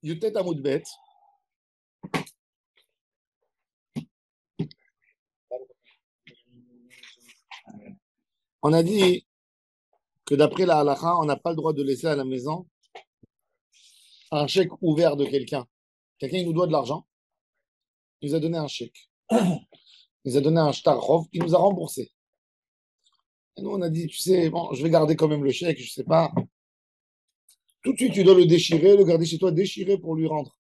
Yutet Amoudbet. On a dit que d'après la halakha, on n'a pas le droit de laisser à la maison un chèque ouvert de quelqu'un. Quelqu'un, il nous doit de l'argent. Il nous a donné un chèque. Il nous a donné un shtarov. Il nous a remboursé. Et nous, on a dit, tu sais, bon, je vais garder quand même le chèque, je sais pas. Tout de suite, tu dois le déchirer, le garder chez toi, déchirer pour lui rendre.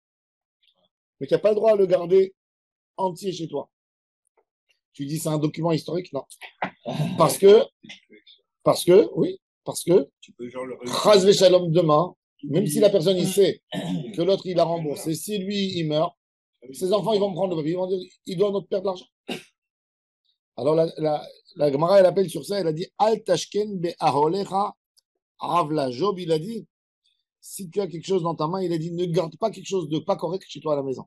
Mais tu n'as pas le droit de le garder entier chez toi. Tu dis, c'est un document historique? Non. Parce que, oui, parce que, Chaz Shalom demain, même si la personne, il sait que l'autre, il a remboursé, si lui, il meurt, ses enfants, ils vont me prendre le papier, ils vont dire, il doit notre père de l'argent. Alors, la Gemara, elle appelle sur ça, elle a dit, Al tashken be'aholecha avla. Job, il a dit, si tu as quelque chose dans ta main, il a dit, ne garde pas quelque chose de pas correct chez toi à la maison.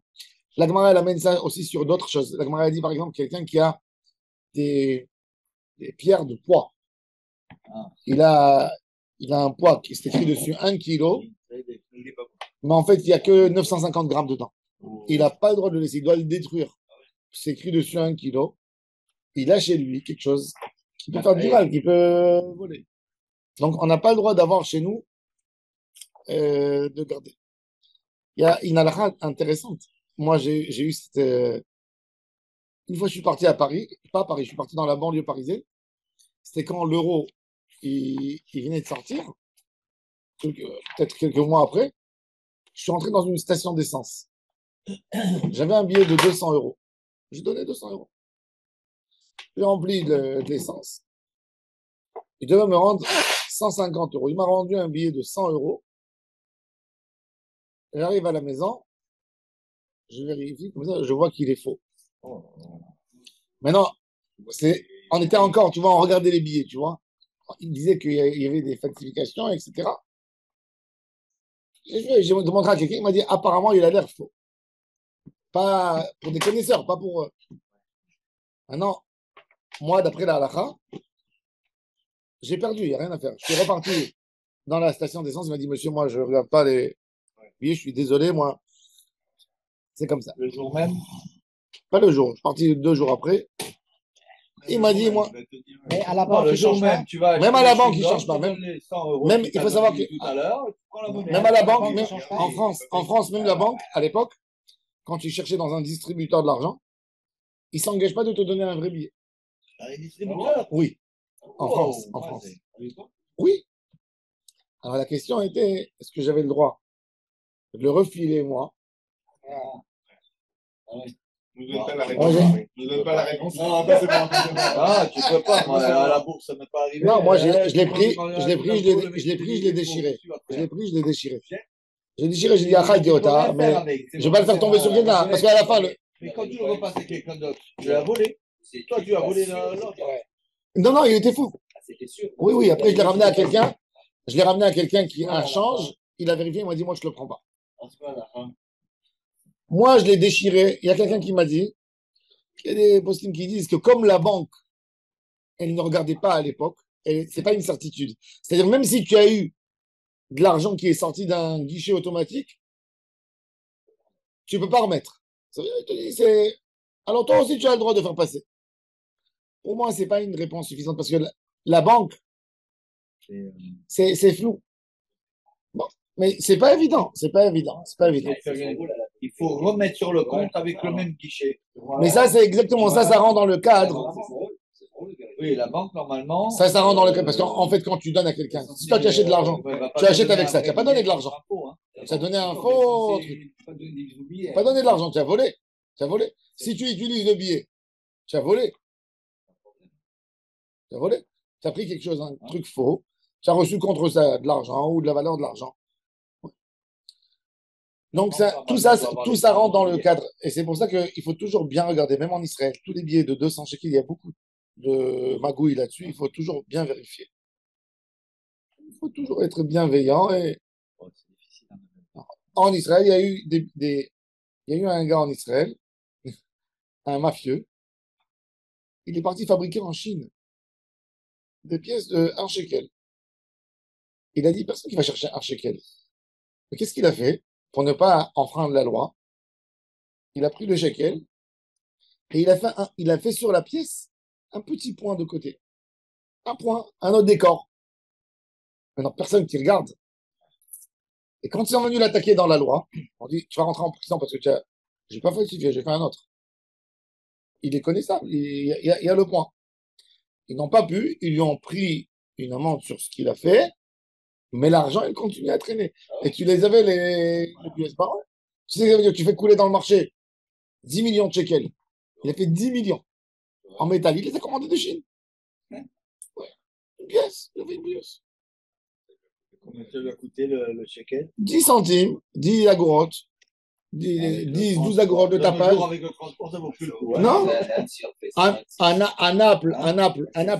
La Gemara, elle amène ça aussi sur d'autres choses. La Gemara, elle dit, par exemple, quelqu'un qui a des pierres de poids. Il a un poids qui est écrit dessus 1 kilo, mais en fait, il n'y a que 950 grammes dedans. Il n'a pas le droit de le laisser, il doit le détruire. C'est écrit dessus 1 kilo. Il a chez lui quelque chose qui peut faire du mal, qui peut voler. Donc, on n'a pas le droit d'avoir chez nous de garder. Il y a une halakha intéressante. Moi, j'ai eu cette. Une fois, je suis parti à Paris, pas à Paris, je suis parti dans la banlieue parisienne. C'était quand l'euro il venait de sortir, peut-être quelques mois après. Je suis rentré dans une station d'essence. J'avais un billet de 200 euros. J'ai donné 200 euros. J'ai rempli de l'essence. Il devait me rendre 150 euros. Il m'a rendu un billet de 100 euros. J'arrive à la maison, je vérifie, comme ça, je vois qu'il est faux. Maintenant, on était encore, tu vois, on regardait les billets, tu vois. Il disait qu'il y avait des falsifications, etc. J'ai demandé à quelqu'un, il m'a dit apparemment il a l'air faux. Pas pour des connaisseurs, pas pour. Maintenant, moi, d'après la halakha, j'ai perdu, il n'y a rien à faire. Je suis reparti dans la station d'essence, il m'a dit monsieur, moi, je ne regarde pas les billets, je suis désolé, moi. C'est comme ça. Le jour même? Pas le jour, je suis parti 2 jours après. Il m'a dit, moi. Mais à la banque, le jour même, tu vas. Même à la banque, il ne change pas. Même, il faut savoir que. Même à la banque, même en France, même la banque, à l'époque, quand tu cherchais dans un distributeur de l'argent, il ne s'engage pas de te donner un vrai billet. Un distributeur? Oui. En France. En France. Oui. Alors la question était, est-ce que j'avais le droit de le refiler, moi? Ne donne pas la réponse. Ne donne pas la réponse. Non, c'est pas. Ah, tu peux pas. Moi, à la bourse, ça m'est pas arrivé. Non, moi, je l'ai pris, je l'ai déchiré. Je l'ai pris, je l'ai déchiré. J'ai déchiré, j'ai dit, Achal Diota, mais je ne vais pas le faire tomber sur quelqu'un, parce qu'à la fin, Mais quand tu le repasses à quelqu'un d'autre, tu l'as volé. Toi, tu as volé l'autre. Non, il était fou. Oui, oui, après, je l'ai ramené à quelqu'un. Je l'ai ramené à quelqu'un qui a un change. Il a vérifié, il m'a dit, moi, je ne le prends pas. Moi, je l'ai déchiré. Il y a quelqu'un qui m'a dit, il y a des postings qui disent que comme la banque, elle ne regardait pas à l'époque, ce n'est pas une certitude. C'est-à-dire, même si tu as eu de l'argent qui est sorti d'un guichet automatique, tu ne peux pas remettre. Alors, toi aussi, tu as le droit de faire passer. Pour moi, ce n'est pas une réponse suffisante parce que la banque, c'est flou. Bon, mais c'est pas évident. C'est pas évident. Il faut remettre sur le compte avec le même guichet. Mais ça, c'est exactement ça. Ça rentre dans le cadre. Oui, la banque, normalement. Ça rentre dans le cadre. Parce qu'en fait, quand tu donnes à quelqu'un, si toi, tu achètes de l'argent, tu achètes avec ça. Tu n'as pas donné de l'argent. Tu as donné un faux truc. Tu n'as pas donné de l'argent. Tu as volé. Tu as volé. Si tu utilises le billet, tu as volé. Tu as volé. Tu as pris quelque chose, un truc faux. Tu as reçu contre ça de l'argent ou de la valeur de l'argent. Donc, tout ça rentre dans le cadre. Et c'est pour ça qu'il faut toujours bien regarder, même en Israël, tous les billets de 200 shekels, il y a beaucoup de magouilles là-dessus. Il faut toujours bien vérifier. Il faut toujours être bienveillant. Et en Israël, il y a eu il y a eu un gars en Israël, un mafieux. Il est parti fabriquer en Chine des pièces de 1 shekel. Il a dit, personne qui va chercher 1 shekel. Mais qu'est-ce qu'il a fait? pour ne pas enfreindre la loi, il a pris le shekel et il a fait sur la pièce un petit point de côté. Un point, un autre décor. Maintenant, personne qui regarde. Et quand ils sont venus l'attaquer dans la loi, on dit, tu vas rentrer en prison parce que j'ai pas falsifié, j'ai fait un autre. Il est connaissable, il y a le point. Ils n'ont pas pu, ils lui ont pris une amende sur ce qu'il a fait, mais l'argent, il continue à traîner. Et tu les avais, les pièces par an. Tu sais, ça veut dire que tu fais couler dans le marché 10 millions de shekels. Il a fait 10 millions en métal. Il les a commandés de Chine. Ouais. Une pièce. Il a fait une pièce. Combien ça lui a coûté le shekel? 10 centimes, 10 agorotes, 10, 12 agorotes de tapage. Avec le transport, ça vaut plus le coup. Non. À Naples,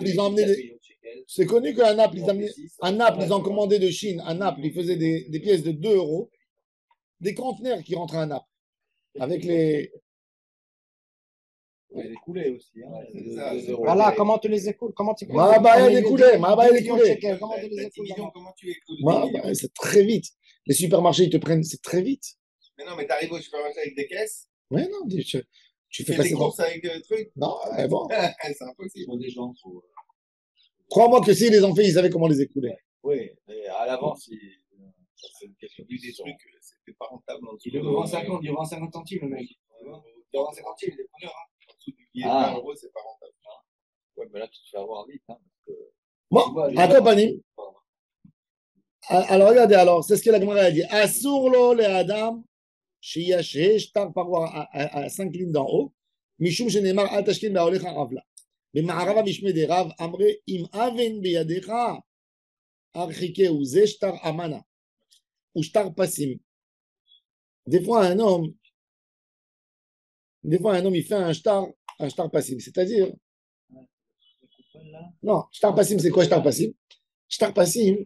ils ont amené c'est connu qu'à Naples, ils ont commandé de Chine. À Naples, ils faisaient des pièces de 2 euros, des conteneurs qui rentraient à Naples. Avec les. Les écoulés aussi. Voilà, comment tu les écoules? Comment tu Mahabaya découlé. Comment tu les écoules? Comment tu écoutes? C'est très vite. Les supermarchés, ils te prennent, c'est très vite. Mais non, mais t'arrives au supermarché avec des caisses. Ouais, non, tu fais des courses avec des trucs. Non, bon. C'est impossible. Des gens. Crois-moi que s'ils les ont fait, ils savaient comment les écouler. Oui, mais à l'avance, C'est une question des trucs, c'était pas rentable. Il vend 50 centimes, le mec. Il vend 50 centimes, il est preneur. En dessous du billet de 20 euros, c'est pas rentable. ouais, mais là, tu te fais avoir vite. Bon, accompagne. Alors, regardez, c'est ce que la Gemara a dit. Asurlo le Adam, shiyaché, shtar paroi à 5 lignes d'en haut, mishum shenemar al tashkin ba'olecha avla. במערב המשמי דרב אמרי אם אבן בידיך הרחיקהו זה שטר אמנה ou shtar passim. Des fois un homme il fait un shtar passim, c'est-à-dire non, shtar passim c'est quoi shtar passim? Shtar passim,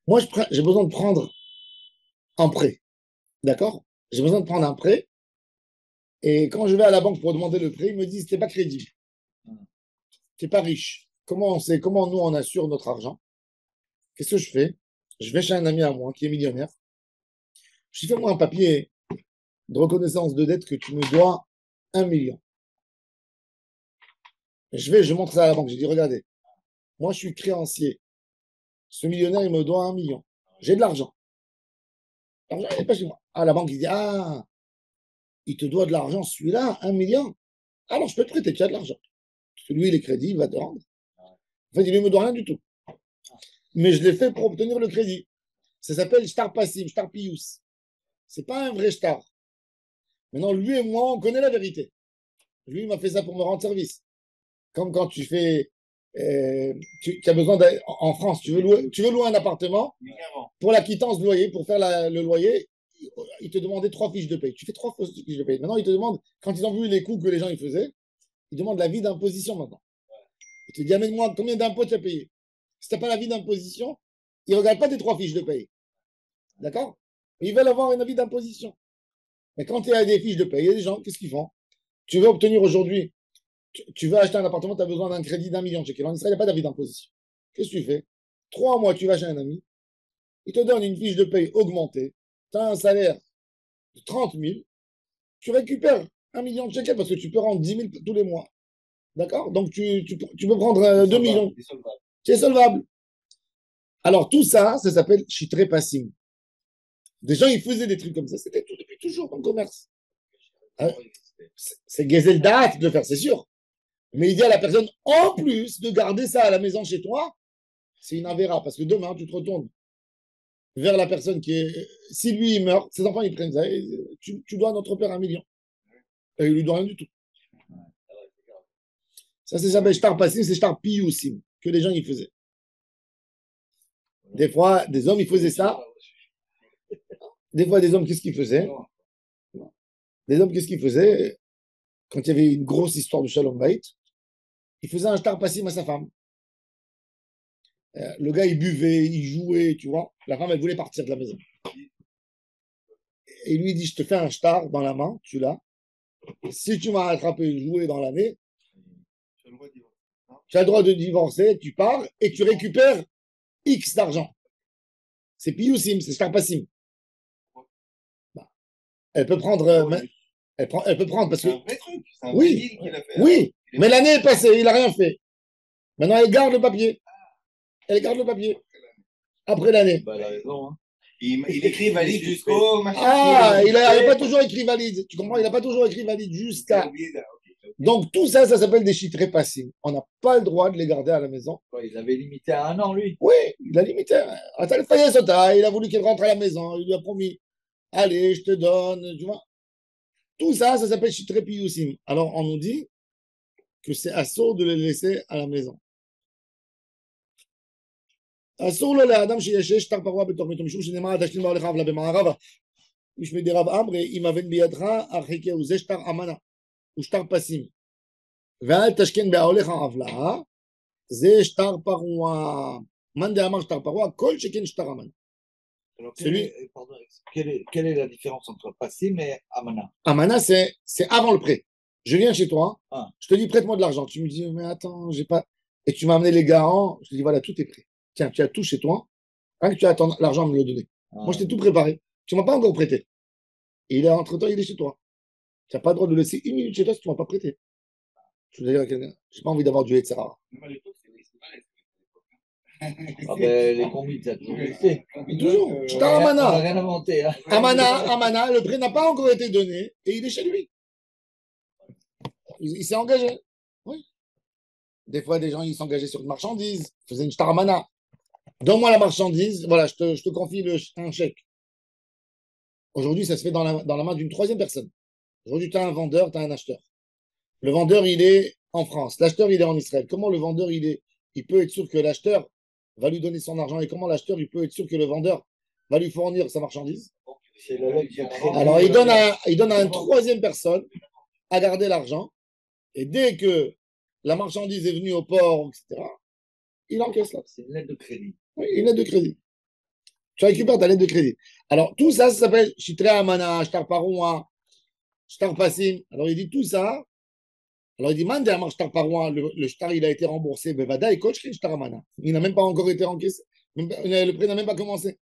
moi j'ai besoin de prendre un prêt, d'accord? J'ai besoin de prendre un prêt et quand je vais à la banque pour demander le prêt, ils me disent t'es pas crédible. Tu n'es pas riche. Comment nous on assure notre argent? Qu'est-ce que je fais? Je vais chez un ami à moi qui est millionnaire. Je lui fais moi un papier de reconnaissance de dette que tu me dois 1 million. Je montre ça à la banque. Je dis regardez, moi je suis créancier. Ce millionnaire il me doit 1 million. J'ai de l'argent. L'argent il n'est pas chez moi. Ah la banque il dit il te doit de l'argent celui-là 1 million. Alors je peux te prêter, tu as de l'argent. Parce que lui, il est crédit, il va te rendre. En fait, il ne me doit rien du tout. Mais je l'ai fait pour obtenir le crédit. Ça s'appelle shtar passim, shtar pius. Ce n'est pas un vrai shtar. Maintenant, lui et moi, on connaît la vérité. Lui, il m'a fait ça pour me rendre service. Comme quand tu fais. Tu as besoin en France, tu veux louer un appartement pour la quittance de loyer, pour faire le loyer, ils te demandaient 3 fiches de paye. Tu fais 3 fiches de paye. Maintenant, ils te demandent, quand ils ont vu les coûts que les gens ils faisaient, ils demandent l'avis d'imposition maintenant. Ils te disent, amène-moi combien d'impôts tu as payé. Si tu n'as pas l'avis d'imposition, ils ne regardent pas tes 3 fiches de paye. D'accord? Ils veulent avoir un avis d'imposition. Mais quand tu as des fiches de paye, il y a des gens, qu'est-ce qu'ils font? Tu veux obtenir aujourd'hui, tu veux acheter un appartement, tu as besoin d'un crédit d'1 million de shekels. En Israël, il n'y a pas d'avis d'imposition. Qu'est-ce que tu fais? 3 mois, tu vas chez un ami, il te donne une fiche de paye augmentée, tu as un salaire de 30 000, tu récupères 1 million de shekels parce que tu peux rendre 10 000 tous les mois. D'accord? Donc, tu peux prendre 2 millions. C'est solvable. Alors, tout ça, ça s'appelle chitré passim. Des gens, ils faisaient des trucs comme ça. C'était tout depuis toujours dans le commerce. C'est Gezel Da'at de le faire, c'est sûr. Mais il dit à la personne, en plus de garder ça à la maison chez toi, c'est une avéra. Parce que demain, tu te retournes vers la personne qui est. Si lui, il meurt, ses enfants, ils prennent ça. Et tu dois à notre père 1 million. Et il lui doit rien du tout. Ça, c'est ça, shtar passim, c'est shtar piyusim, que les gens, ils faisaient. Des fois, des hommes, ils faisaient ça. Des fois, des hommes, qu'est-ce qu'ils faisaient? Des hommes, qu'est-ce qu'ils faisaient? Quand il y avait une grosse histoire de Shalom Bait, il faisait un shtar passim à sa femme. Le gars, il buvait, il jouait, tu vois. La femme, elle voulait partir de la maison. Et lui, il dit, je te fais un shtar dans la main, tu l'as. Si tu m'as attrapé joué dans l'année, tu as le droit de divorcer, tu pars et tu récupères X d'argent. C'est piyusim, c'est shtar passim. Elle peut prendre, elle peut prendre parce C'est que un vrai truc. C'est un Oui. vrai deal qu'il a fait. oui, mais l'année est passée, il n'a rien fait. Maintenant, elle garde le papier. Elle garde le papier après l'année. Bah, elle a raison. Hein. Il écrit valide jusqu'au machin. Ah, il n'a pas toujours écrit valide. Tu comprends? Il n'a pas toujours écrit valide J'ai jusqu'à. oublié ça. Ok. Donc, tout ça, ça s'appelle des chitrés passifs. On n'a pas le droit de les garder à la maison. Quoi, il avait limité à 1 an, lui. Oui, il a limité. Attends, il a voulu qu'il rentre à la maison. Il lui a promis, allez, je te donne. Tu vois? Tout ça, ça s'appelle chitré piyusim. Alors, on nous dit que c'est assaut de les laisser à la maison. אסור לו לאדם שישש שטר פרוע בתוך ביתו משום שנאמר תשלים בהולך עוולה במערבה משמי דרב אמרי אם אבן בידך הרחיקהו זה שטר אמנה הוא שטר פסים ואל תשכן בהולך עוולה זה שטר פרוע מאן דאמר שטר פרוע כל שכן שטר אמנה. Alors, Celui- pardon, quelle est la différence entre Passim et Amana? Amana, c'est avant le prêt. Je viens chez toi, Ah. je te dis prête-moi de l'argent. Tu me dis, mais attends, j'ai pas. Et tu m'as amené les garants. Je te dis, voilà, tout est prêt. Tiens, tu as tout chez toi. Rien que tu attends l'argent à me le donner. Moi, je t'ai tout préparé. Tu ne m'as pas encore prêté. Et il est entre-temps, il est chez toi. Tu n'as pas le droit de le laisser une minute chez toi si tu ne m'as pas prêté. Je veux dire à quelqu'un, je n'ai pas envie d'avoir du etc. Même à l'époque, c'est pas Ah ben, les combis, ça a toujours existé. Toujours. On Shtar n'a Amana. rien inventé. Hein. Amana, le prêt n'a pas encore été donné et il est chez lui. Il s'est engagé. Oui. Des fois, des gens, ils s'engageaient sur une marchandise, faisaient une Shtar Amana. Donne-moi la marchandise, voilà, je te confie un chèque. Aujourd'hui, ça se fait dans la main d'une troisième personne. Aujourd'hui, tu as un vendeur, tu as un acheteur. Le vendeur, il est en France. L'acheteur, il est en Israël. Comment le vendeur, il peut être sûr que l'acheteur va lui donner son argent et comment l'acheteur, il peut être sûr que le vendeur va lui fournir sa marchandise? C'est le mec qui a créé. Alors, il donne à une troisième personne à garder l'argent. Et dès que la marchandise est venue au port, etc., il encaisse là. C'est une lettre de crédit. Oui, une lettre de crédit. Tu récupères ta lettre de crédit. Alors, tout ça, ça s'appelle Shitre Amana, Shtar Paroua, Shtar Passim. Alors, il dit tout ça. Alors, il dit Mande Amar Shtar Paroua, le Shtar, il a été remboursé. Bevada et coach Shtar Amana. Il n'a même pas encore été encaissé. Le prêt n'a même pas commencé.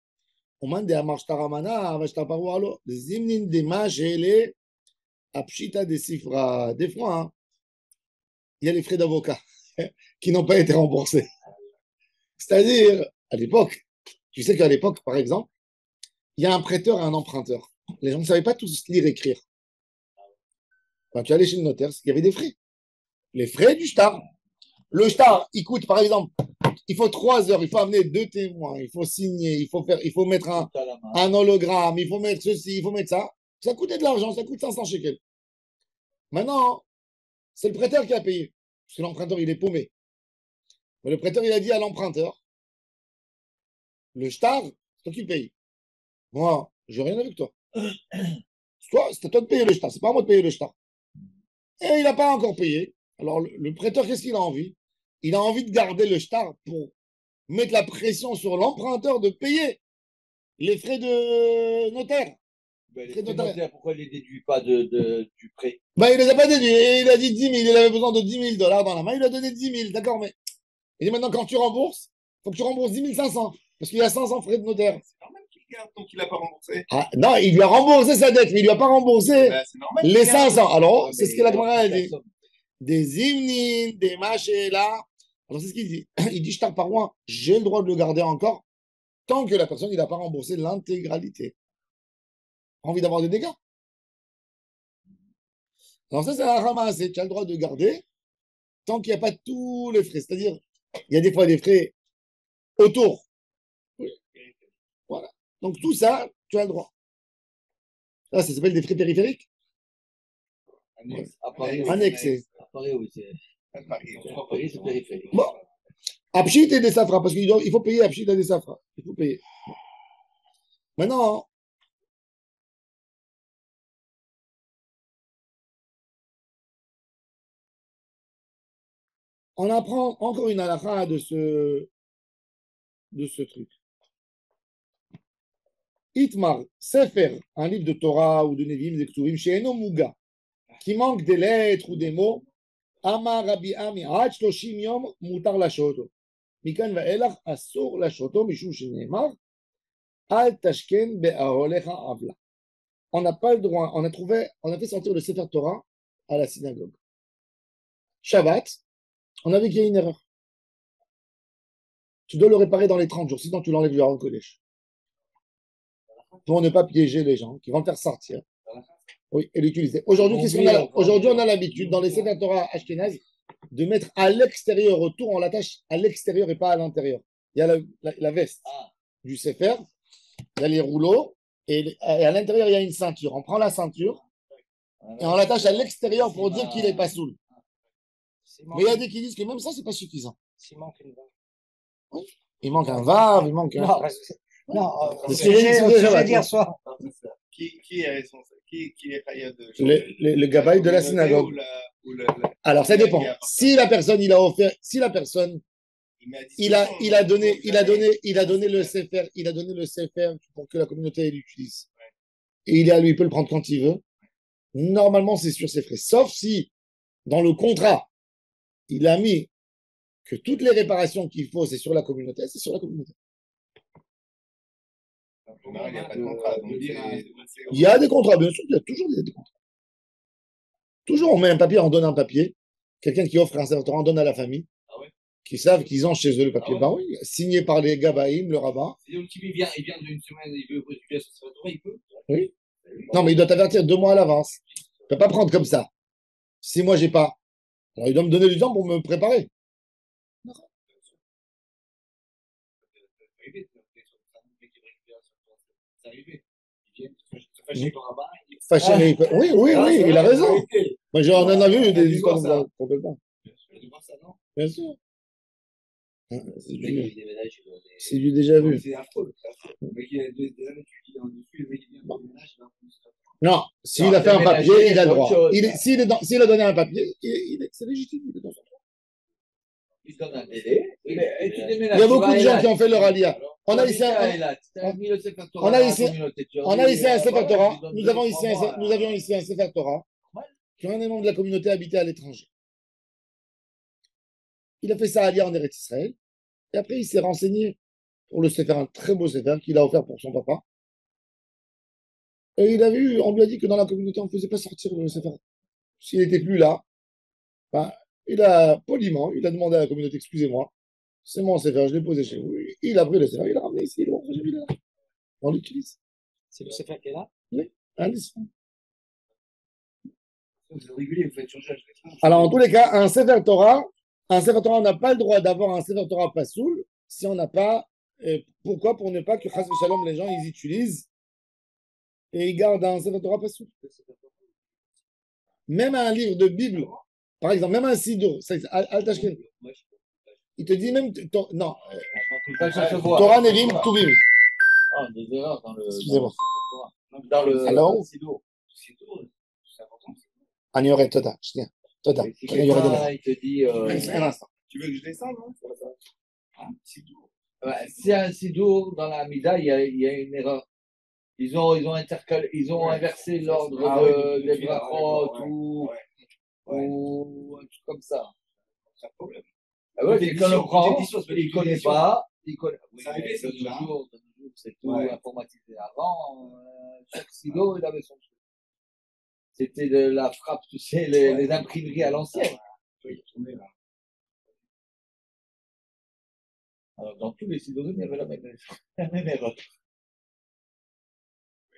Mande Amar Shtar Amana, Shtar Paroua, alors, Zimnin Dema, Shele, Apshita des Sifra. Des fois, hein, il y a les frais d'avocat qui n'ont pas été remboursés. C'est-à-dire, à l'époque, tu sais qu'à l'époque, par exemple, il y a un prêteur et un emprunteur. Les gens ne savaient pas tous lire et écrire. Quand tu allais chez le notaire, il y avait des frais. Les frais du shtar. Le shtar, il coûte, par exemple, il faut 3 heures, il faut amener 2 témoins, il faut signer, il faut mettre un hologramme, il faut mettre ceci, il faut mettre ça. Ça coûtait de l'argent, ça coûte 500 shekels. Maintenant, c'est le prêteur qui a payé. Parce que l'emprunteur, il est paumé. Mais le prêteur, il a dit à l'emprunteur, le shtar, c'est toi qui le payes. Moi, je n'ai rien avec toi. C'est à toi de payer le shtar, c'est pas à moi de payer le shtar. Et il n'a pas encore payé. Alors, le prêteur, qu'est-ce qu'il a envie? Il a envie de garder le shtar pour mettre la pression sur l'emprunteur de payer les frais de notaire. Ben, les frais de notaire, pourquoi il ne les déduit pas du prêt? Ben, il ne les a pas déduits. Il a dit 10 000. Il avait besoin de 10 000 dollars dans la main. Il a donné 10 000. D'accord, mais il dit maintenant, quand tu rembourses, il faut que tu rembourses 10 500. Parce qu'il y a 500 frais de notaire. C'est normal qu'il garde tant qu'il n'a pas remboursé. Ah, non, il lui a remboursé sa dette, mais il ne lui a pas remboursé C'est normal. les 500. Alors, Ouais, c'est ce que la Gemara a la dit. somme. Des hymnes, des là. Alors, c'est ce qu'il dit. Il dit, shtar paroua, j'ai le droit de le garder encore tant que la personne, il n'a pas remboursé l'intégralité. Envie d'avoir des dégâts. Alors, ça, c'est la ramasse. Tu as le droit de garder tant qu'il n'y a pas tous les frais. C'est-à-dire, il y a des fois des frais autour. Oui. Voilà. Donc, tout ça, tu as le droit. Là, ça s'appelle des frais périphériques. À Paris, oui. Annexés. À Paris, oui. À Paris, c'est périphérique. Bon. Apshit et des safras, parce qu'il faut payer Apshit et des safras. Il faut payer. Maintenant, on apprend encore une halakha de ce truc. Itmar, Sefer, un livre de Torah ou de Nevim, de Ktuvim, chez Eno Muga, qui manque des lettres ou des mots, Amar Rabbi Ami, Ad Shloshim Yom, Mutar Lashoto. Mikan Va'elach, Asur Lashoto, Mishum Sheneemar, Al Tashken Be'aholecha Avla. on n'a pas le droit, on a fait sortir le Sefer Torah à la synagogue. Shabbat, on a vu qu'il y a une erreur. Tu dois le réparer dans les 30 jours, sinon tu l'enlèves du Haron Kodesh. Pour ne pas piéger les gens qui vont le faire sortir. Oui, et l'utiliser. Aujourd'hui, qu'est-ce qu'on a? Aujourd'hui, on a l'habitude, dans les Sefer Torah Ashkenaz, de mettre à l'extérieur, autour, on l'attache à l'extérieur et pas à l'intérieur. Il y a la veste du Sefer, il y a les rouleaux, et à l'intérieur, il y a une ceinture. On prend la ceinture et on l'attache à l'extérieur pour dire qu'il n'est pas saoul. Mais il y a des qui disent que même ça, c'est pas suffisant. S'il manque une vague. Oui. Il manque un vav, il manque un. Non, C'est ce que j'ai dit déjà hier soir. Qui est responsable? Qui est Khaya de le gabaï de la synagogue. Alors, ça dépend. Si la personne, il a offert, si la personne, il a donné le sefer, il a donné le sefer pour que la communauté l'utilise. Et il est à lui, il peut le prendre quand il veut. Normalement, c'est sur ses frais. Sauf si, dans le contrat, il a mis que toutes les réparations qu'il faut, c'est sur la communauté, c'est sur la communauté. Il n'y a pas de contrat. Il y a des contrats, bien sûr, il y a toujours des contrats. Toujours, on met un papier, on donne un papier. Quelqu'un qui offre un serveur, on donne à la famille. Qui savent qu'ils ont chez eux le papier. Ben oui, signé par les Gabaïm, le rabbin. Il vient d'une semaine, il veut postuler sur ce il peut. Oui. Non, mais il doit t'avertir 2 mois à l'avance. Il ne peut pas prendre comme ça. Si moi, j'ai pas. Alors, il doit me donner du temps pour me préparer. Fâché, oui, il a raison. Moi, on en a vu des histoires comme ça. Complètement. Bien sûr. C'est du déjà vu. C'est affreux. Des années tu vis en dessus, le mec vient de ménage, non, s'il a fait un papier, il a le droit. S'il a donné un papier, c'est légitime. Il est dans son droit. Il donne un délai. Il y a beaucoup de gens qui ont fait leur alia. On a ici un Sefer Torah. Nous avions ici un Sefer Torah qui est un des membres de la communauté habité à l'étranger. Il a fait ça alia en Eretz Israël. Et après, il s'est renseigné pour le Sefer, un très beau Sefer qu'il a offert pour son papa. Et on lui a dit que dans la communauté, on ne faisait pas sortir le Sefer. S'il n'était plus là, ben, il a poliment, il a demandé à la communauté, excusez-moi, c'est mon Sefer, je l'ai posé chez vous. Il a pris le Sefer, il l'a ramené ici, on l'utilise. C'est le Sefer qui est là? Oui, un des régulier, vous faites changer. Alors, en tous les cas, un Sefer Torah, on n'a pas le droit d'avoir un Sefer Torah pasoul si on n'a pas. Pourquoi? Pour ne pas que Chas Shalom, les gens, ils utilisent et ils gardent un Sefer Torah pasoul. Même un livre de Bible, par exemple, même un Sidour, Al-Tashken, il te dit même. Non, Torah Nerim Tuvim. Ah, des erreurs dans le. Excusez-moi. Dans le. Alors Sido. C'est important. Agnore, Toda. Toda. Il te dit. Un instant. Tu veux que je descende, non? C'est un Sido dans la Mida, il y a une erreur. Ils ont inversé l'ordre des brachot ou un truc comme ça. C'est un problème. Ah ouais, quelqu'un le prend, il ne connaît pas. Oui, Ça arrive, c'est de nos jours, c'est tout informatisé. Avant, chaque silo, il avait son truc. C'était de la frappe, tu sais, les imprimeries à l'ancienne. Alors, dans tous les silos, il y avait la même erreur.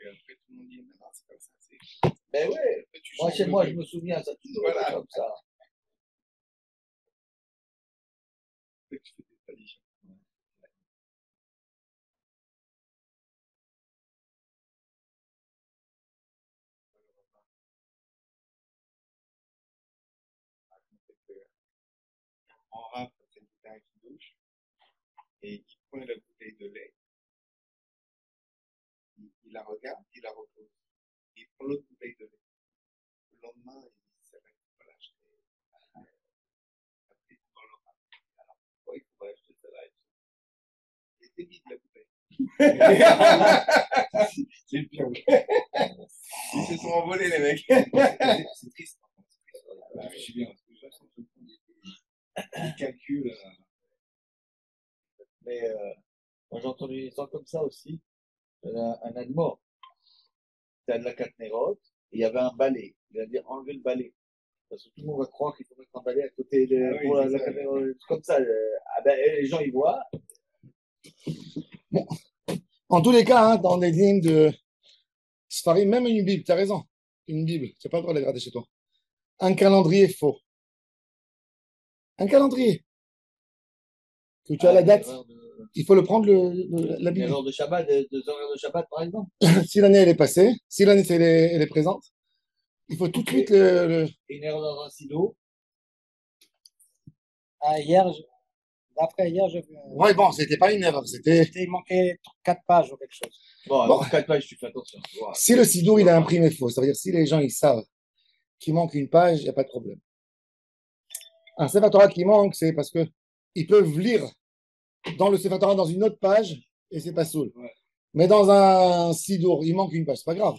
Et après, tout le monde dit, mais non, c'est comme ça. Mais ouais, moi, chez moi, je me souviens, ça a toujours été comme ça. En rap, c'est quelqu'un qui douche et il prend la bouteille de lait, il la regarde, il la repose. Il prend l'autre bouteille de lait. Le lendemain, il dit, c'est vrai qu'il faut l'acheter. Après, il prend le rap. Alors, pourquoi il faut acheter celle-là? Il était vide la bouteille. C'est pire. Ils se sont envolés, les mecs. C'est triste. Je suis bien. Il calcule. Mais moi, j'ai entendu une histoire comme ça aussi. Un admort. tu as de la Néroth, et il y avait un balai. Il a dit enlever le balai. Parce que tout le monde va croire qu'il faut mettre un balai à côté pour la Néroth. Comme ça, les gens ils voient. Bon. En tous les cas, hein, dans les lignes de Sfarim, même une Bible, tu as raison. Une Bible, tu n'as pas le droit de la garder chez toi. Un calendrier faux. Un calendrier. Que tu as la date, il faut le prendre, la Une Bible. erreur de Shabbat, 2 heures de Shabbat par exemple. Si l'année elle est passée, si l'année elle est présente, il faut tout de suite Et une erreur dans un silo. Ah, d'après hier, j'ai vu. Ouais, bon, c'était pas une erreur, c'était. Il manquait 4 pages ou quelque chose. Bon, Bon. 4 pages, tu fais attention. Voilà. Si le sido il est imprimé faux, ça veut dire si les gens ils savent qu'il manque une page, il n'y a pas de problème. Un Sefer Torah qui manque, c'est parce que ils peuvent lire dans le Sefer Torah dans une autre page et c'est pas soul. Ouais. Mais dans un sidour, il manque une page, c'est pas grave.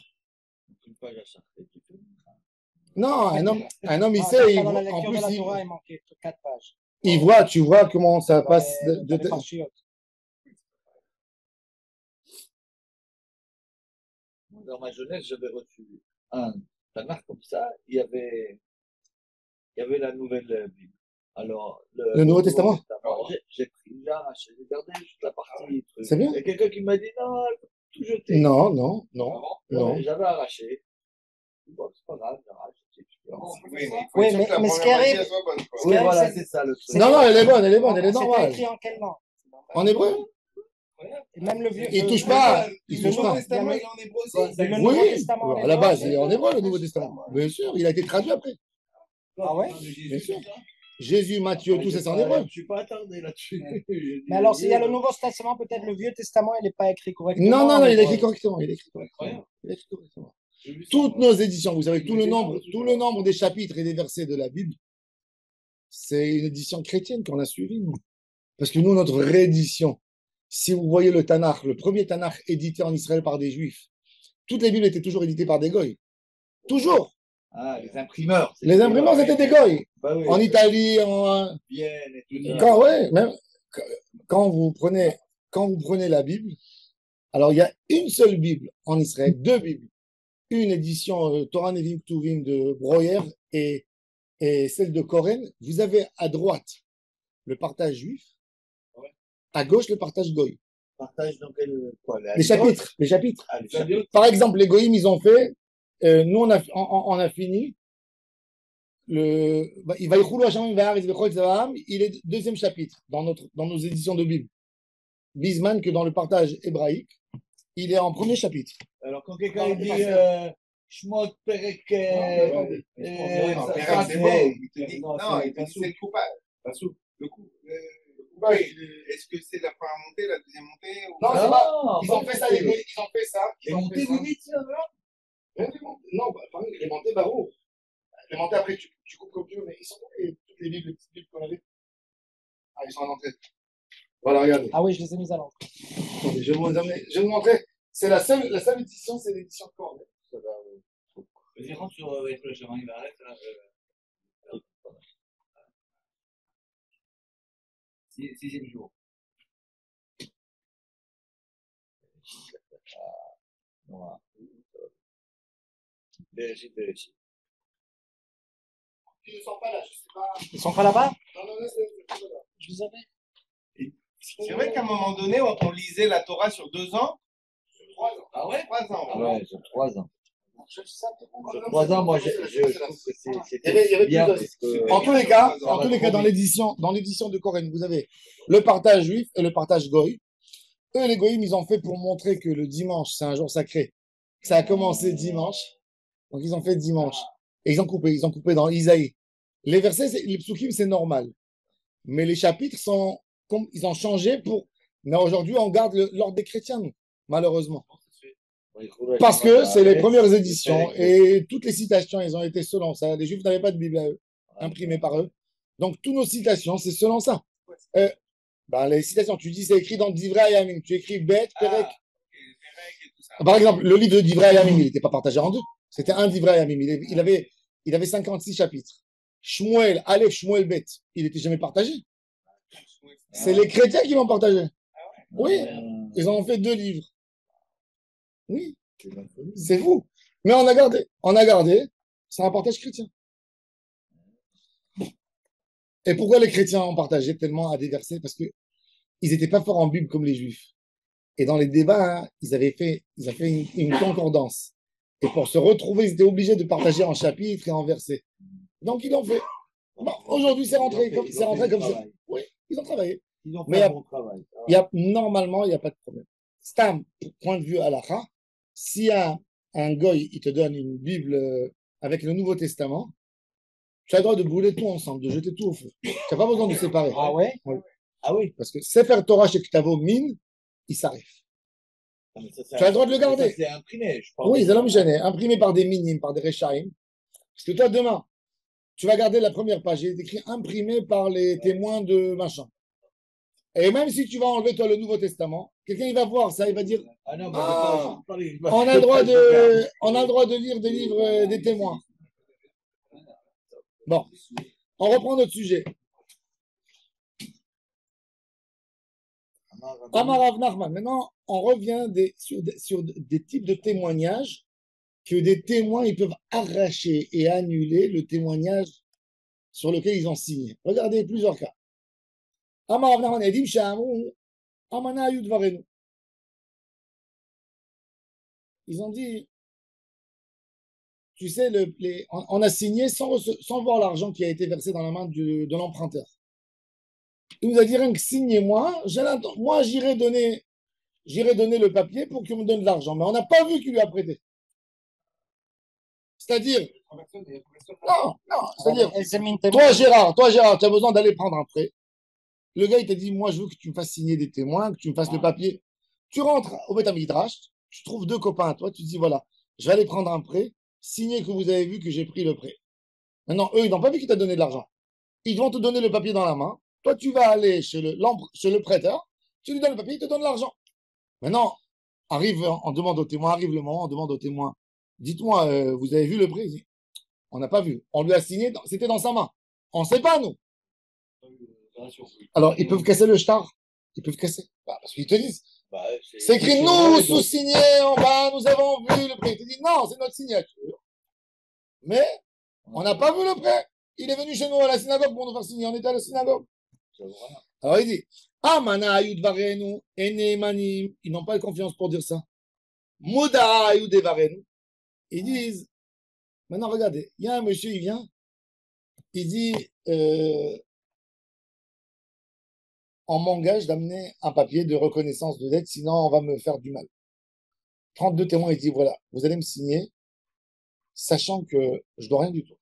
Une page à chaque. Non, un homme il Ah, sait, d'après, il dans la voit- en lecture de plus la il, Torah, il manquait 4 pages. il voit, tu vois comment ça Dans passe dans les parchiotes. Dans ma jeunesse, j'avais reçu un Tanakh comme ça. Il y avait la nouvelle Bible. Alors, Le Nouveau Testament. J'ai pris là, j'ai regardé juste la partie. Truc. C'est bien. Il y a quelqu'un qui m'a dit non, il faut tout jeter. Non. J'avais arraché. Bon, c'est pas grave, j'arrache. Oui, mais ce qui arrive, Oui, voilà, c'est ça le truc. Non, elle est bonne, elle est c'était normale. écrit en quelle langue? En hébreu, Et même le vieux. il touche pas. Il Le touche Nouveau pas. Testament, il est en hébreu aussi. Le Nouveau Oui, Testament en à la hébreu, base, il est en hébreu, le Nouveau Testament. Bien sûr, il a été traduit après. Ah ouais? Bien sûr. Jésus, Matthieu, tout ça, c'est en hébreu. Je ne suis pas attardé là-dessus. Mais alors, s'il y a le Nouveau Testament, peut-être le Vieux Testament, il n'est pas écrit correctement. Non, il est mais- écrit correctement. Il est écrit correctement. Toutes nos éditions, vous savez, tout le nombre des chapitres et des versets de la Bible, c'est une édition chrétienne qu'on a suivie, nous. Parce que nous, notre réédition, si vous voyez le Tanakh, le premier Tanakh édité en Israël par des Juifs, toutes les Bibles étaient toujours éditées par des Goïs. Toujours. Ah, les imprimeurs. Les imprimeurs, c'était des Goïs. Bah oui, En Italie, en. Vienne et tout ça. Même quand vous prenez la Bible, alors il y a une seule Bible en Israël, 2 Bibles. Une édition Torah Nevim Ktuvim de Breuer et celle de Koren. Vous avez à droite le partage juif, à gauche le partage goy. Partage dans quel. Quoi, Les chapitres. Ah, les chapitres. Par exemple, les goyim, ils ont fait, nous on a fini, il est deuxième chapitre dans nos éditions de Bible. Bisman que dans le partage hébraïque, il est en premier chapitre. Alors, quand quelqu'un dit Shmot Perek. Non, Perek, c'est bon. Il te dit, non, il te dit c'est le coupable. Le coupable, est-ce que c'est la première montée, la deuxième montée Non, c'est pas. Ils ont fait ça, les goyim, ils ont fait ça. Les montées limites, ça, Non, les montées barreaux. Les montées après, tu coupes comme tu veux, mais ils sont où toutes les Bibles, les petites Bibles qu'on avait? Ah, ils sont à l'entrée. Voilà, regardez. Ah oui, je les ai mis à l'entrée. Attendez, je vais vous montrer. C'est la seule édition, c'est l'édition de Corne. Vas-y, rentre sur le chemin, il va arrêter là. Sixième jour. Voilà. Vérifie. Ils ne sont pas là, je sais pas. Ils sont pas là-bas? Non, Je les avais. C'est vrai qu'à un moment donné, on lisait la Torah sur 2 ans. 3 ans. Ah ouais 3 ans. Ouais, sur 3 ans. Je sais pas. Sur 3 ans, moi, je trouve que Il y avait bien. plus de- Parce que, En tous les cas, dans l'édition de Corène, vous avez le partage juif et le partage goy. Eux, les goyim, ils ont fait pour montrer que le dimanche, c'est un jour sacré. Ça a commencé dimanche. Donc, ils ont fait dimanche. Et ils ont coupé dans Isaïe. Les versets, les psukim, c'est normal. Mais les chapitres ils ont changé pour. Mais aujourd'hui, on garde l'ordre des chrétiens, nous, malheureusement. Parce que c'est les premières éditions et toutes les citations, elles ont été selon ça. Les Juifs n'avaient pas de Bible à eux, imprimée par eux. Donc, toutes nos citations, c'est selon ça. Les citations, tu dis, c'est écrit dans Divrei Hayamim. Tu écris Bet, Perek. Par exemple, le livre de Divrei Hayamim, il n'était pas partagé en 2. C'était un Divrei Hayamim. Il avait 56 chapitres. Shmuel, Aleph, Shmuel, Bet. Il n'était jamais partagé. C'est les chrétiens qui l'ont partagé. Oui, ils en ont fait 2 livres. Oui, c'est vous. Mais on a gardé, c'est un partage chrétien. Et pourquoi les chrétiens ont partagé tellement à des versets? Parce qu'ils n'étaient pas forts en Bible comme les Juifs. Et dans les débats, hein, ils avaient fait une concordance. Et pour se retrouver, ils étaient obligés de partager en chapitres et en versets. Donc, ils l'ont fait. Bon, aujourd'hui, c'est rentré comme ça. Oui, ils ont travaillé. Ils ont Mais fait un bon travail. normalement, il n'y a pas de problème. Stam, point de vue halakha, si un goy, il te donne une Bible avec le Nouveau Testament, tu as le droit de brûler tout ensemble, de jeter tout au feu. Tu n'as pas besoin de séparer. Ah ouais? Oui. Ah oui. Parce que Sefer Torah chez Ktavo Min, il s'arrête. Ah, mais ça, Tu as le droit de le garder. Ça, c'est imprimé, je pense. Oui, c'est l'homme gêné, imprimé par des minimes, par des rechaim. Parce que toi, demain, tu vas garder la première page. Il est écrit imprimé par les témoins de machin. Et même si tu vas enlever, toi, le Nouveau Testament, quelqu'un, il va voir ça, il va dire Ah non, mais on a le droit de lire des livres des témoins. Bon, on reprend notre sujet. Amarav Nachman. Maintenant, on revient sur des types de témoignages que des témoins ils peuvent arracher et annuler le témoignage sur lequel ils ont signé. Regardez plusieurs cas. Amarav Nachman Edim Shamu Amana Ayud Varenu. Ils ont dit, tu sais, on a signé sans voir l'argent qui a été versé dans la main de l'emprunteur. Il nous a dit rien que signez-moi, moi j'irai donner le papier pour qu'il me donne de l'argent. Mais on n'a pas vu qu'il lui a prêté. C'est-à-dire, non, c'est-à-dire, toi Gérard, tu as besoin d'aller prendre un prêt. Le gars, il t'a dit, moi je veux que tu me fasses signer des témoins, que tu me fasses le papier. Tu rentres au Beth Midrash, tu trouves deux copains à toi, tu te dis, voilà, je vais aller prendre un prêt, signer que vous avez vu que j'ai pris le prêt. Maintenant, eux, ils n'ont pas vu qu'il t'a donné de l'argent. Ils vont te donner le papier dans la main. Toi, tu vas aller chez le prêteur, tu lui donnes le papier, il te donne l'argent. Maintenant, on demande au témoin, arrive le moment, on demande au témoin, dites-moi, vous avez vu le prêt? On n'a pas vu. On lui a signé, c'était dans sa main. On ne sait pas, nous. Alors, ils peuvent casser le shtar. Ils peuvent casser. Parce qu'ils te disent, c'est écrit nous, sous-signé en bas, nous avons vu le prêt. Ils te disent, non, c'est notre signature. Mais, on n'a pas vu le prêt. Il est venu chez nous à la synagogue pour nous faire signer. On était à la synagogue. Alors il dit, Amana ayud varenu, enemanim. Ils n'ont pas de confiance pour dire ça. Moda ayud varenu. Ils disent, maintenant regardez, il y a un monsieur, il vient, il dit, on m'engage d'amener un papier de reconnaissance de dette, sinon on va me faire du mal. 32 témoins, il dit, voilà, vous allez me signer, sachant que je dois rien du tout.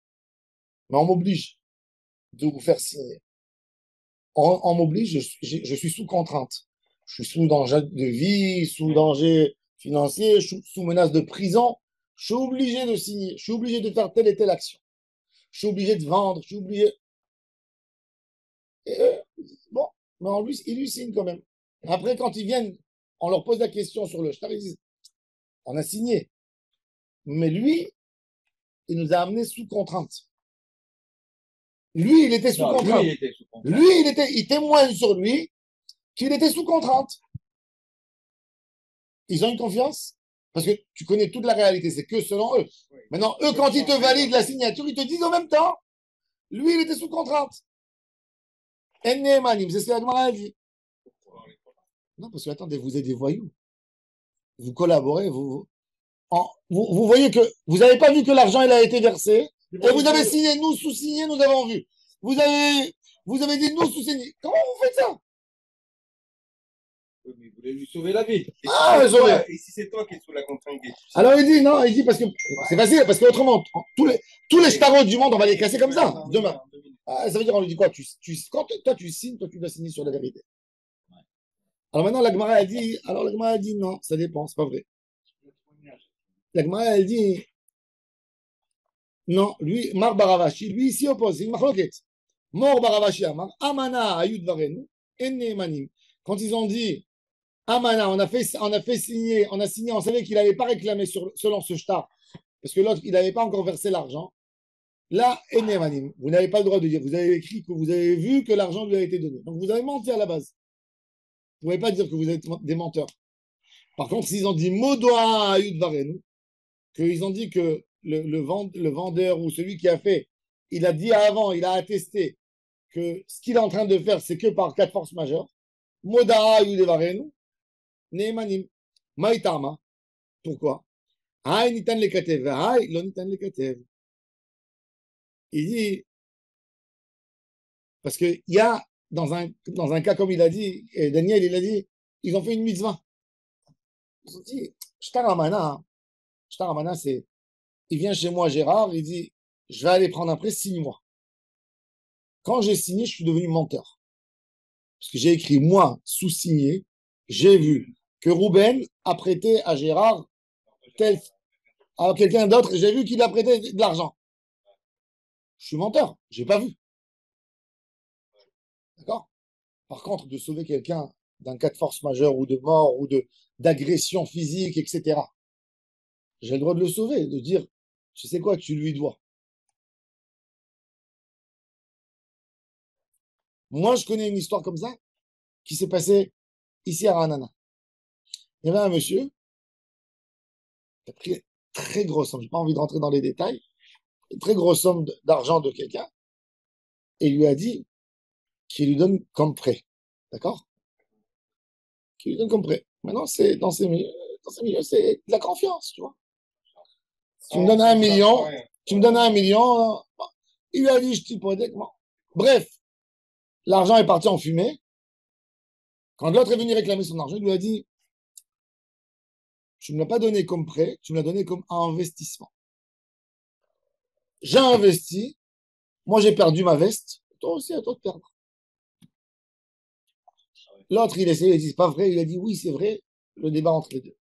Mais on m'oblige de vous faire signer. On m'oblige, je suis sous contrainte. Je suis sous danger de vie, sous danger financier, sous menace de prison. Je suis obligé de signer. Je suis obligé de faire telle et telle action. Je suis obligé de vendre. Je suis obligé. Et bon, mais ils lui signent quand même. Après, quand ils viennent, on leur pose la question sur le shtar, ils disent, on a signé. Mais lui, il nous a amenés sous contrainte. Lui, il était sous contrainte. Lui, il témoigne sur lui qu'il était sous contrainte. Ils ont une confiance parce que tu connais toute la réalité, c'est que selon eux. Maintenant, eux, quand ils te valident la signature, ils te disent en même temps, lui, il était sous contrainte. Ennémanim, c'est ce que la Gemara a dit. Non, parce que attendez, vous êtes des voyous. Vous collaborez, vous voyez que vous n'avez pas vu que l'argent il a été versé et vous avez signé, nous sous-signé, nous avons vu. Vous avez dit nous sous-signé. Comment vous faites ça? Mais vous voulez lui sauver la vie. Et si c'est toi qui es sous la contrainte des... Alors il dit non, il dit parce que c'est facile, parce qu'autrement, tous les shtarots du monde, on va les casser comme ça, demain. Ça veut dire, on lui dit quoi? Quand toi tu signes, toi tu dois signer sur la vérité. Alors maintenant, la Gemara a dit non, ça dépend, c'est pas vrai. La Gemara elle dit non, lui, Mar Baravashi, lui il s'y oppose, c'est une marloquette. Mor Baravashi Amar, Amana Ayud Varenu, Enne Manim. Quand ils ont dit Amana, on a fait signer, on savait qu'il n'avait pas réclamé selon ce shtar, parce que l'autre, il n'avait pas encore versé l'argent. Là, Enne Manim, vous n'avez pas le droit de dire, vous avez écrit que vous avez vu que l'argent lui a été donné. Donc vous avez menti à la base. Vous ne pouvez pas dire que vous êtes des menteurs. Par contre, s'ils ont dit Modoa Ayud Varenu, qu'ils ont dit que le vendeur ou celui qui a fait, il a dit avant, il a attesté que ce qu'il est en train de faire, c'est que par cas de force majeure. Moda'a yudevarenu, neemanim. Maïtama. Pourquoi? Aïe nitan lekatev, aïe lo nitan lekatev. Il dit, parce qu'il y a, dans un cas comme il a dit, et Daniel, il a dit, ils ont fait une mitzvah. Ils ont dit, Shtaramana, c'est, il vient chez moi, Gérard, il dit, je vais aller prendre un prêt, signe-moi. Quand j'ai signé, je suis devenu menteur. Parce que j'ai écrit, moi, sous-signé, j'ai vu que Rouben a prêté à Gérard à quelqu'un d'autre, j'ai vu qu'il a prêté de l'argent. Je suis menteur, j'ai pas vu. D'accord? Par contre, de sauver quelqu'un d'un cas de force majeure ou de mort ou d'agression physique, etc., j'ai le droit de le sauver, de dire, tu sais quoi, tu lui dois. Moi, je connais une histoire comme ça qui s'est passée ici à Ranana. Il y avait un monsieur qui a pris une très grosse somme, je n'ai pas envie de rentrer dans les détails, une très grosse somme d'argent de quelqu'un et il lui a dit qu'il lui donne comme prêt. D'accord? Qu'il lui donne comme prêt. Maintenant, c'est dans ces milieux, c'est de la confiance, tu vois. Tu me donnes 1 million, tu me donnes 1 million, il lui a dit, je t'hypothèque. Bref, l'argent est parti en fumée. Quand l'autre est venu réclamer son argent, il lui a dit, tu ne me l'as pas donné comme prêt, tu me l'as donné comme investissement. J'ai investi, moi j'ai perdu ma veste, toi aussi à toi de perdre. L'autre, il essayait, il a dit, c'est pas vrai, il a dit, oui, c'est vrai, le débat entre les deux.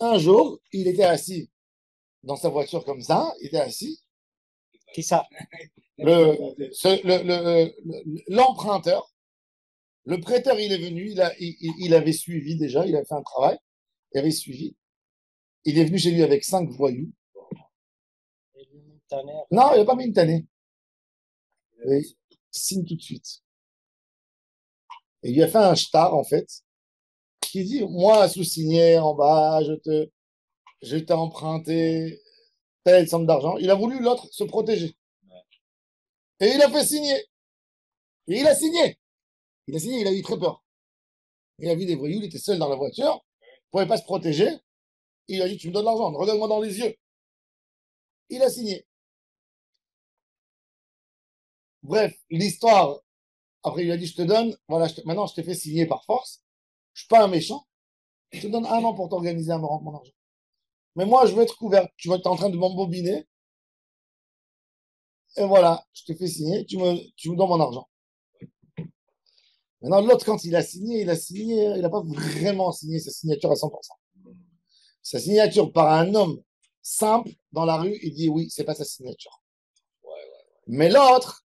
Un jour, il était assis dans sa voiture comme ça, il était assis. Qui ça? L'emprunteur, le prêteur, il est venu, il avait suivi déjà, il avait fait un travail, il avait suivi. Il est venu chez lui avec 5 voyous. Non, il n'a pas mis une tannée. Il signe tout de suite. Et il lui a fait un shtar, en fait, qui dit, moi, sous-signé en bas, je t'ai emprunté telle somme d'argent. Il a voulu, l'autre, se protéger. Et il a fait signer. Et il a signé. Il a signé, il a eu très peur. Il a vu des voyous, il était seul dans la voiture, il ne pouvait pas se protéger. Il a dit, tu me donnes l'argent, regarde-moi dans les yeux. Il a signé. Bref, l'histoire, après il lui a dit, je te donne, voilà, maintenant je t'ai fait signer par force. Je ne suis pas un méchant. Je te donne 1 an pour t'organiser à me rendre mon argent. Mais moi, je veux être couvert. Tu vas être en train de m'embobiner. Et voilà, je te fais signer, tu me donnes mon argent. Maintenant, l'autre, quand il a signé, il n'a pas vraiment signé sa signature à 100%. Sa signature par un homme simple dans la rue, il dit oui, c'est pas sa signature. Mais l'autre,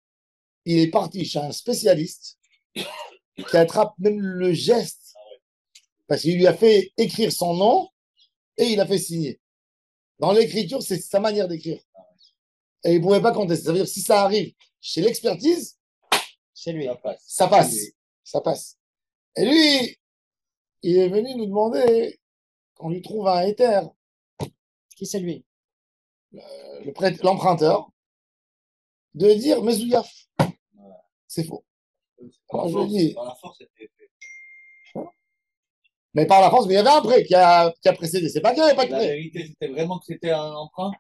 il est parti chez un spécialiste qui attrape même le geste parce qu'il lui a fait écrire son nom et il a fait signer. Dans l'écriture, c'est sa manière d'écrire. Et il ne pouvait pas contester. Ça veut dire que si ça arrive chez l'expertise, c'est lui. Ça passe. Ça passe. Et lui, il est venu nous demander qu'on lui trouve un éther. Qui c'est lui? L'emprunteur, de dire Mezouyaf. C'est faux. Alors, je lui dis. Par la force, c'était fait. Mais par la force, mais il y avait un prêt qui a précédé. C'est pas qu'il n'y avait pas de La prêt. vérité, c'était vraiment que c'était un emprunt.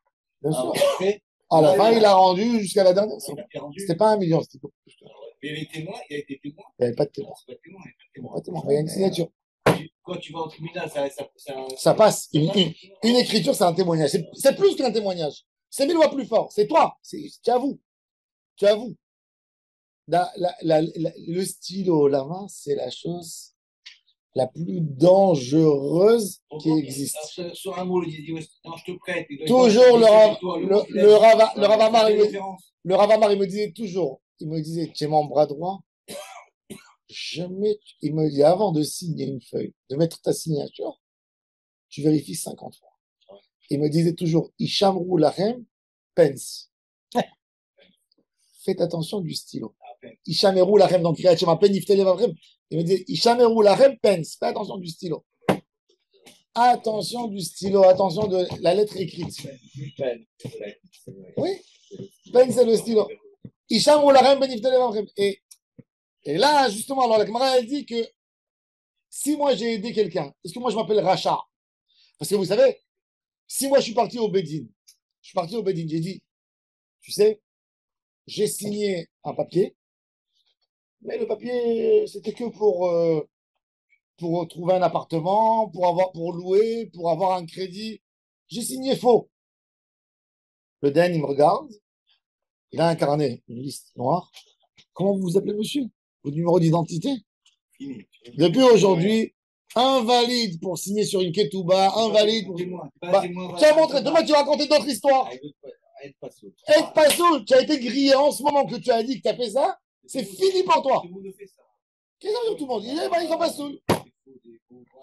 Bien sûr. Prêt. À la fin, il a rendu jusqu'à la dernière somme. Il a rendu. C'était pas 1 million, c'était beaucoup plus. Mais il y a témoin, il y a été témoin. Il n'y avait pas de témoin. C'est pas témoin, il y a pas de témoin. Pas de témoin. Il y a une signature. Quand tu vas au tribunal, Ça passe. Une écriture, c'est un témoignage. C'est plus qu'un témoignage. C'est 1000 fois plus fort. C'est toi. Tu avoues. Tu avoues. Le stylo, la main, c'est la chose la plus dangereuse qui existe. Sur un mot, il dit non, je te prête. Toujours le Ravamar, il me disait toujours, il me disait, tu es mon bras droit, il me dit, avant de signer une feuille, de mettre ta signature, tu vérifies 50 fois. Il me disait toujours, Ishamrou lachem, pense. Faites attention du stylo. Ishamerou lachem, donc Kriyat Shema, pen, iftele vavrem. Il me dit, Ishamerou lachem, pense. Faites attention du stylo. Attention du stylo, attention de la lettre écrite. Oui, peine c'est le stylo. Isham ou la et là, justement, alors la Gemara elle dit que si moi j'ai aidé quelqu'un, est-ce que moi je m'appelle Racha? Parce que vous savez, si moi je suis parti au Bedin, j'ai dit, tu sais, j'ai signé un papier, mais le papier, c'était que pour trouver un appartement, pour louer, pour avoir un crédit. J'ai signé faux. Le DN, il me regarde, il a un carnet, une liste noire. Comment vous vous appelez, monsieur? Votre numéro d'identité? Fini. Depuis aujourd'hui, invalide pour signer sur une ketouba, invalide pour... Bah, tu as montré, demain tu vas raconter d'autres histoires. Aide pas soul, tu as été grillé en ce moment que tu as dit que tu as fait ça, c'est fini pour toi. Tout le monde fait ça. Qu'est-ce que tout le monde dit? Ils sont pas soul.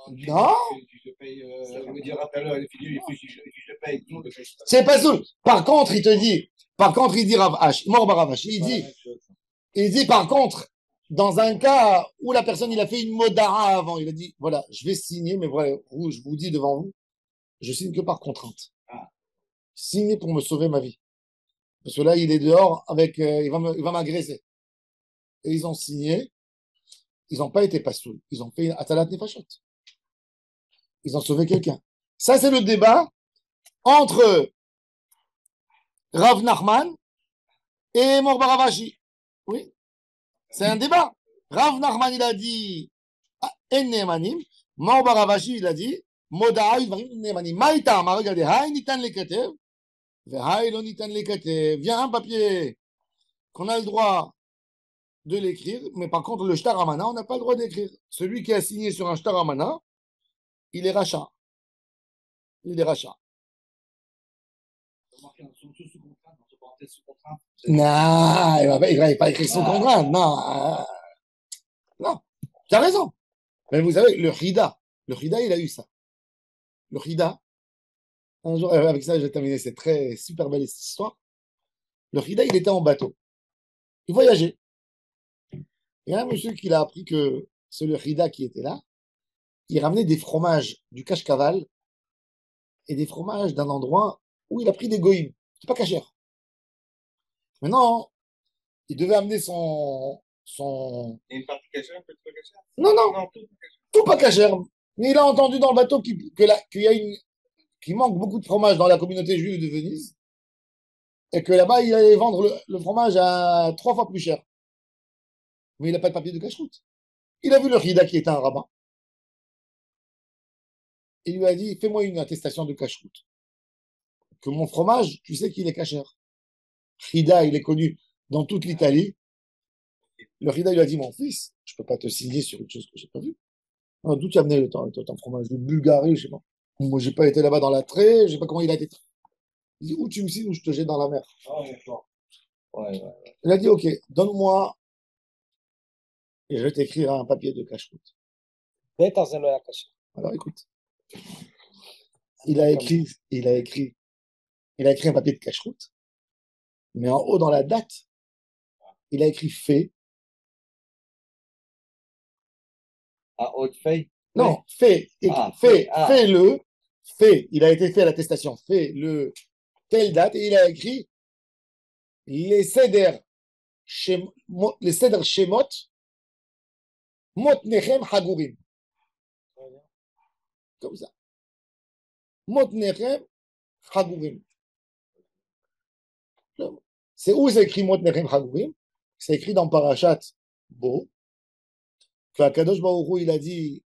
Non. Je paye, je me dira tout à l'heure, je paye. C'est pas soul. Par contre, il dit Rav H, mort Rav H, il dit par contre, dans un cas où la personne, il a fait une modara avant, il a dit, voilà, je vais signer, mais voilà, je vous dis devant vous, je signe que par contrainte. Signer pour me sauver ma vie. Parce que là, il est dehors avec, il va m'agresser. Et ils ont signé, ils n'ont pas été pastoul, ils ont fait Atalat Nefashot. Ils ont sauvé quelqu'un. Ça, c'est le débat entre Rav Nachman et Morbar Ravashi. Oui, c'est un débat. Rav Nachman, il a dit En Nemanim. Morbar Ravashi, il a dit Moda'a Yvarim Nemanim. Maïta, regardez, Hay Nitan Lekatev, Hay Lo Nitan Lekatev. Viens un papier qu'on a le droit de l'écrire, mais par contre, le Shtar Amana, on n'a pas le droit d'écrire. Celui qui a signé sur un Shtar Amana, il est rachat. Il est rachat. Non, il va pas écrire sous contrainte. Non, non, tu as raison. Mais vous savez, le Hida, il a eu ça. Le Hida, un jour, avec ça, j'ai terminé cette très super belle histoire. Le Hida, il était en bateau. Il voyageait. Il y a un monsieur qui a appris que c'est le Hida qui était là. Il ramenait des fromages du Kashkaval et des fromages d'un endroit où il a pris des goïms. C'est pas cachère. Maintenant, il devait amener son... Et une partie cachère, un peu de cachère? Non, tout pas cachère. Mais il a entendu dans le bateau qu'il manque beaucoup de fromage dans la communauté juive de Venise et que là-bas, il allait vendre le fromage à 3 fois plus cher. Mais il n'a pas de papier de cache-route. Il a vu le Hida qui était un rabbin. Il lui a dit, fais-moi une attestation de cache-route. Que mon fromage, tu sais qu'il est cachère. Hida, il est connu dans toute l'Italie. Le Hida, il lui a dit, mon fils, je ne peux pas te signer sur une chose que je n'ai pas vue. D'où tu as amené ton fromage? De Bulgarie, je ne sais pas. Moi, je n'ai pas été là-bas dans la traite, je ne sais pas comment il a été. Il dit, où tu me signes ou je te jette dans la mer. Il a dit, ok, donne-moi et je vais t'écrire un papier de cache-route. Alors écoute, il a écrit un papier de cache-route, mais en haut dans la date, il a écrit fait. Haute feuille? Non, fait, fais-le, fait. Il a été fait à l'attestation, fait le telle date et il a écrit les cédères Shemot, Motnechem Hagurim. Comme ça. Motnechem Hagurim. C'est où c'est écrit Motnechem Hagurim? C'est écrit dans Parashat Bo. Que Kadosh Baruch Hu, il a dit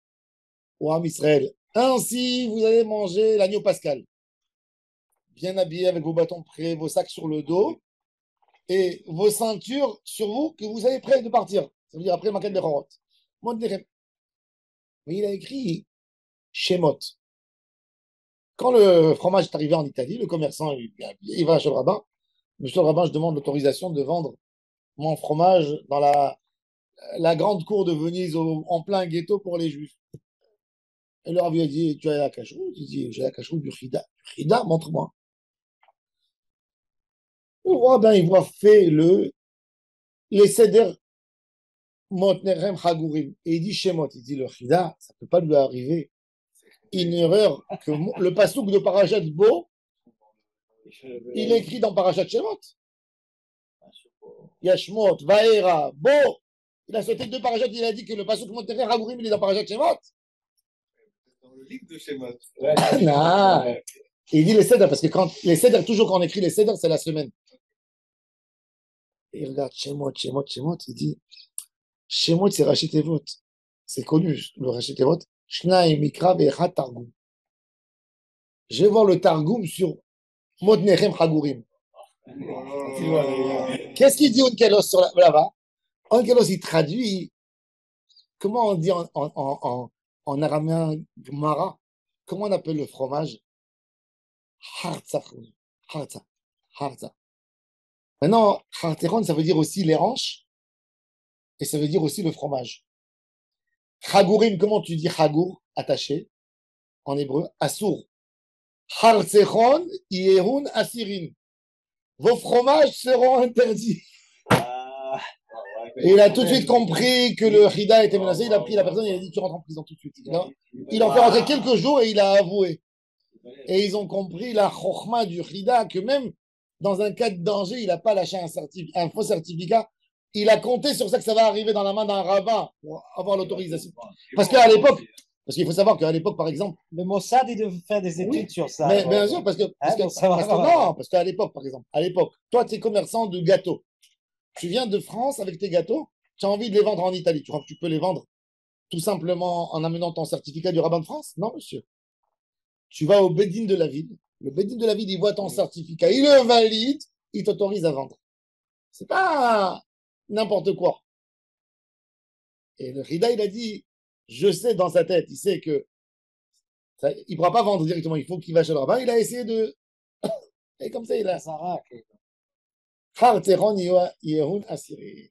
au Ham Israël, ainsi vous allez manger l'agneau pascal. Bien habillé avec vos bâtons prêts, vos sacs sur le dos et vos ceintures sur vous que vous avez prêt de partir. Ça veut dire après Makat Bechorot. Mais il a écrit Shemot. Quand le fromage est arrivé en Italie, le commerçant, il va chez le rabbin. Monsieur le rabbin, je demande l'autorisation de vendre mon fromage dans la grande cour de Venise en plein ghetto pour les juifs. Et le rabbin a dit, tu as la cache-route? Il dit, j'ai la cache-route du Hida. Hida, montre-moi. Le rabbin, il voit fait les cédères Motnerem Hagurim. Et il dit Shemot, il dit le Hida, ça ne peut pas lui arriver une erreur que le pasouk de Parashat Bo, il est écrit dans Parashat Shemot. Yashmot, Vaera, Bo. Il a sauté 2 parachats, il a dit que le pasouk Monteret Hagourim, il est dans Parashat Shemot. Dans le livre de Shemot. Non. Il dit les cèdres, parce que quand les cèdres, toujours quand on écrit les cèdres, c'est la semaine. Et il regarde Shemot, Shemot, Shemot, il dit Shemot, c'est Rachit Evot. C'est connu, le Rachit Evot. Shnaim, Mikra, Ve'echat, Targum. Je vais voir le Targum sur Modnechem Hagourim. Qu'est-ce qu'il dit Onkelos sur là-bas? Onkelos, il traduit, comment on dit en araméen Gemara? Comment on appelle le fromage? Hartza. Hartza. Hartza. Maintenant, Harteron, ça veut dire aussi les hanches et ça veut dire aussi le fromage. Chagourim, comment tu dis chagour, attaché, en hébreu? Assour. Hartzeron, Yehun, Asirin. Vos fromages seront interdits. Et il a tout de suite compris que le Hida était menacé. Il a pris la personne et il a dit tu rentres en prison tout de suite. Il en fait rentrer quelques jours et il a avoué. Et ils ont compris la chokhma du Hida que même dans un cas de danger, il n'a pas lâché un faux certificat. Il a compté sur ça que ça va arriver dans la main d'un rabbin pour avoir l'autorisation. Parce qu'à l'époque, parce qu'il faut savoir qu'à l'époque, par exemple. Le Mossad, il devait faire des études sur ça. Mais bien sûr, parce qu'à l'époque, par exemple, toi, tu es commerçant de gâteaux. Tu viens de France avec tes gâteaux, tu as envie de les vendre en Italie. Tu crois que tu peux les vendre tout simplement en amenant ton certificat du rabbin de France? Non, monsieur. Tu vas au Bédine de la ville. Le Bédine de la ville, il voit ton certificat, il le valide, il t'autorise à vendre. C'est pas n'importe quoi. Et le Rida, il a dit, je sais dans sa tête, il sait que il ne pourra pas vendre directement, il faut qu'il va chez le rabbin. Il a essayé de. Et comme ça, il a. Harteron Yehun Asiri.